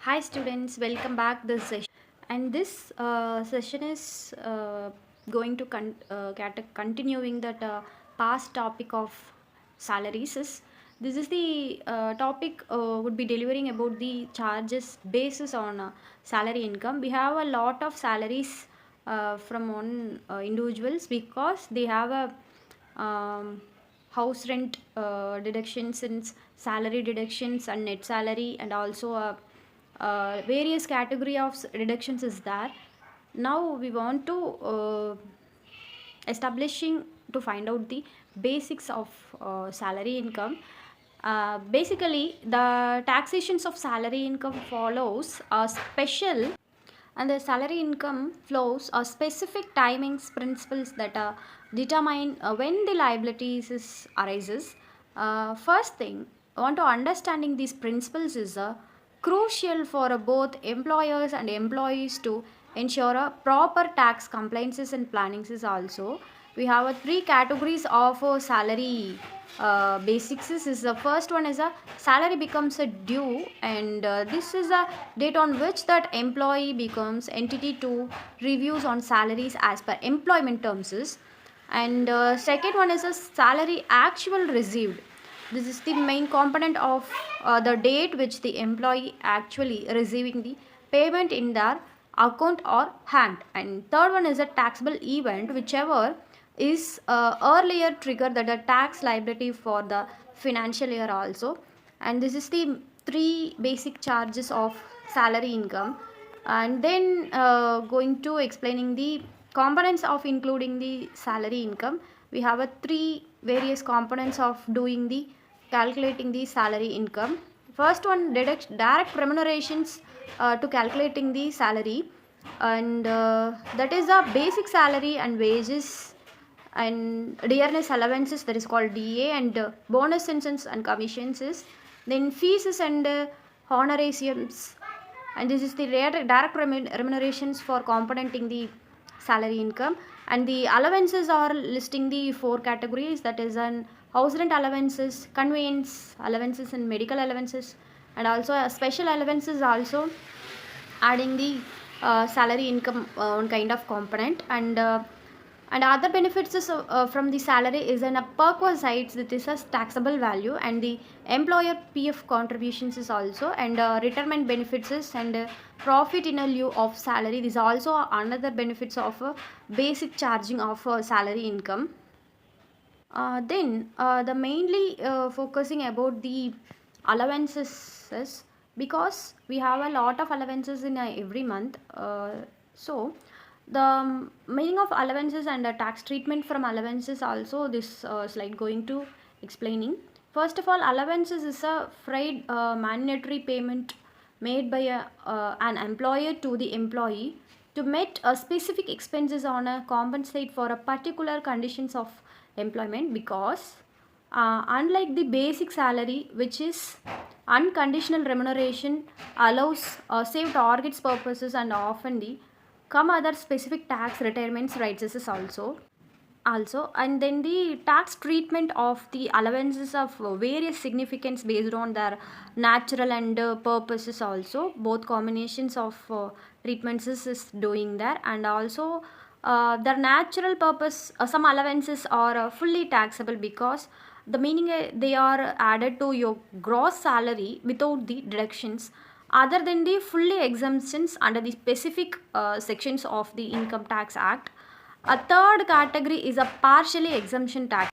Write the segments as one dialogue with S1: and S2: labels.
S1: Hi students, welcome back this session. And this session is going to continuing that past topic of salaries. This is the topic would be delivering about the charges basis on salary income. We have a lot of salaries from on individuals because they have a house rent deductions and salary deductions and net salary and also a various category of reductions is there. Now we want to establishing to find out the basics of salary income. Basically the taxations of salary income follows a special, and the salary income flows are specific timings principles that determine when the liabilities arises. First thing I want to understanding these principles is crucial for both employers and employees to ensure a proper tax compliances and plannings is also. We have three categories of salary basics. Is the first one is a salary becomes a due, and this is a date on which that employee becomes entity to reviews on salaries as per employment terms is. And second one is a salary actual received. This is the main component of the date which the employee actually receiving the payment in their account or hand. And third one is a taxable event, whichever is earlier trigger that a tax liability for the financial year also. And this is the three basic charges of salary income. And then going to explaining the components of including the salary income. We have a three various components of doing the calculating the salary income. First one, direct remunerations to calculating the salary, and that is a basic salary and wages and dearness allowances, that is called DA, and bonus incentives and commissions is, then fees and honorariums, and this is the direct remunerations for componenting the salary income. And the allowances are listing the four categories, that is an house rent allowances, conveyance allowances and medical allowances, and also a special allowances also adding the salary income one kind of component. And other benefits is, from the salary is an per quo sides, that is a taxable value, and the employer PF contributions is also, and retirement benefits is, and profit in a lieu of salary. This is also another benefits of basic charging of salary income. Then the mainly focusing about the allowances is because we have a lot of allowances in every month. So the meaning of allowances and the tax treatment from allowances also this slide going to explaining. First of all, allowances is a free mandatory payment made by an employer to the employee to meet specific expenses on a compensate for a particular conditions of employment, because unlike the basic salary, which is unconditional remuneration, allows save targets purposes and often the come other specific tax retirements rights is also. And then the tax treatment of the allowances of various significance based on their natural and purposes also, both combinations of treatments is doing there. And also their natural purpose, some allowances are fully taxable because the meaning they are added to your gross salary without the deductions other than the fully exemptions under the specific sections of the Income Tax Act. A third category is a partially exemption tax,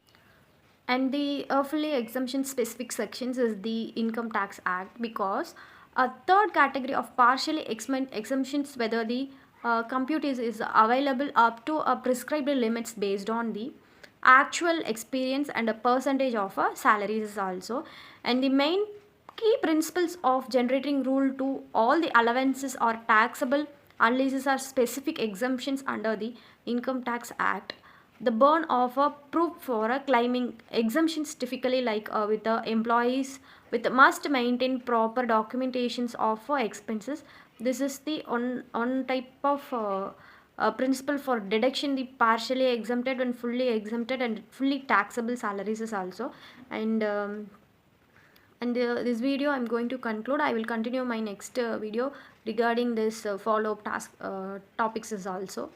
S1: and the fully exemption specific sections is the Income Tax Act, because a third category of partially exemptions, whether the compute is available up to a prescribed limits based on the actual experience and a percentage of a salaries also. And the main key principles of generating rule to all the allowances are taxable unless there are specific exemptions under the Income Tax Act. The burn of a proof for a claiming exemptions typically like with the employees with must maintain proper documentations of expenses. This is the on type of principle for deduction the partially exempted and fully exempted and fully taxable salaries is also. And And this video I'm going to conclude. I will continue my next video regarding this follow-up task topics is also.